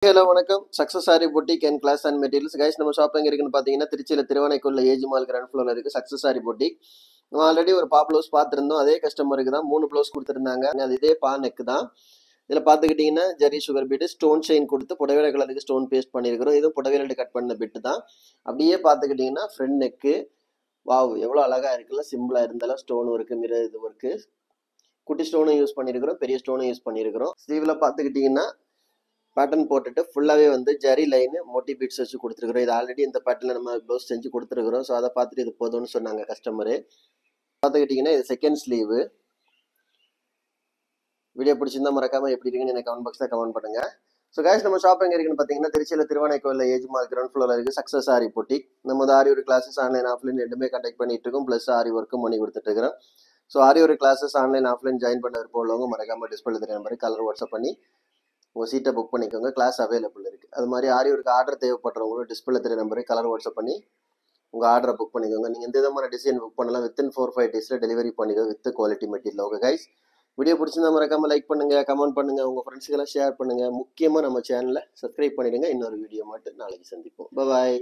Hello வணக்கம். Success sari boutique and class and materials guys. நம்ம shop எங்கே இருக்குன்னு பார்த்தீங்கன்னா திருச்சியில் திருவானைக்குள்ள ஏஜ் மால் கிரவுண்ட் ஃப்ளோரில் இருக்குது சக்ஸஸ் சாரி பொட்டிக். நம்ம ஆல்ரெடி ஒரு ப்ளவுஸ் பார்த்துருந்தோம். அதே கஸ்டமருக்கு தான் 3 ப்ளவுஸ் கொடுத்துருந்தாங்க. அது இதே நெக்கு தான். இதில் பார்த்துக்கிட்டிங்கன்னா ஜெரி சுகர் பீட்டு ஸ்டோன் செயின் கொடுத்து புடவையில கலருக்கு ஸ்டோன் பேஸ்ட் பண்ணியிருக்கிறோம். இதுவும் புடவையில கட் பண்ண பிட்டு தான். அப்படியே பார்த்துக்கிட்டிங்கன்னா ஃப்ரண்ட் நெக்கு வாவ் எவ்வளோ அழகாக இருக்குல்ல. சிம்பிளாக இருந்தாலும் ஸ்டோன் ஒர்க்கு மிரர் இது ஒர்க்கு குட்டி ஸ்டோனும் யூஸ் பண்ணியிருக்கிறோம், பெரிய ஸ்டோனும் யூஸ் பண்ணியிருக்கிறோம். ஸ்லீவில் பார்த்துக்கிட்டிங்கன்னா பேட்டர்ன் போட்டுட்டு ஃபுல்லாகவே வந்து ஜரி லைன் மோட்டி பீட்ஸ் வச்சு கொடுத்துருக்குறோம். இது ஆல்ரெடி இந்த பேட்டர்னில் நம்ம ப்ளவுஸ் செஞ்சு கொடுத்துருக்குறோம். ஸோ அதை பார்த்துட்டு இது போதும்னு சொன்னாங்க கஸ்டமரு. பார்த்துக்கிட்டிங்கன்னா இது செகண்ட் ஸ்லீவு. வீடியோ பிடிச்சிருந்தா மறக்காமல் எப்படி இருக்குன்னு எனக்கு கமெண்ட் பாக்ஸில் கமெண்ட் பண்ணுங்கள். ஸோ கைஸ், நம்ம ஷாப் எங்கே இருக்குன்னு பார்த்தீங்கன்னா திருச்சியில் திருவானைக்கோவில் ஏஜ் மால் கிரவுண்ட் ஃப்ளோரில் இருக்குது சக்ஸஸ் சாரி பொட்டிக். நம்ம ஆரி ஒரு கிளாஸஸ் ஆன்லைன் ஆஃப்லைன் ரெண்டுமே கண்டக்ட் பண்ணிட்டு இருக்கோம். ப்ளஸ் ஆரி ஒர்க்கும் பண்ணி கொடுத்துட்ருக்கிறோம். ஸோ ஆரி ஒரு கிளாஸஸ் ஆன்லைன் ஆஃப்லைன் ஜாயின் பண்ண விருப்பம் உள்ளவங்க மறக்காமல் டிஸ்பிளே தெரிய நம்பருக்கு கலர் வாட்ஸ்அப் பண்ணி உங்கள் சீட்டை புக் பண்ணிக்கோங்க. கிளாஸ் அவைலபிள் இருக்குது. அது மாதிரி ஆரி ஒர்க்கு ஆர்டர் தேவைப்படுறவங்களும் டிஸ்பிளே தெரிய நம்பருக்கு கலர் வாட்ஸ்அப் பண்ணி உங்கள் ஆர்டரை புக் பண்ணிக்கோங்க. நீங்கள் எந்த விதமான டிசைன் புக் பண்ணலாம். வித்தின் 4-5 டேஸில் டெலிவரி பண்ணிக்கோங்க with quality material. Okay guys, video பிடிச்சிருந்தா மறக்காமல் லைக் பண்ணுங்கள், கமெண்ட் பண்ணுங்கள், உங்கள் ஃப்ரெண்ட்ஸுக்கெல்லாம் ஷேர் பண்ணுங்கள். முக்கியமாக நம்ம சேனலை சப்ஸ்கிரைப் பண்ணிடுங்க. இன்னொரு வீடியோ மட்டும் நாளைக்கு சந்திப்போம். பாய்.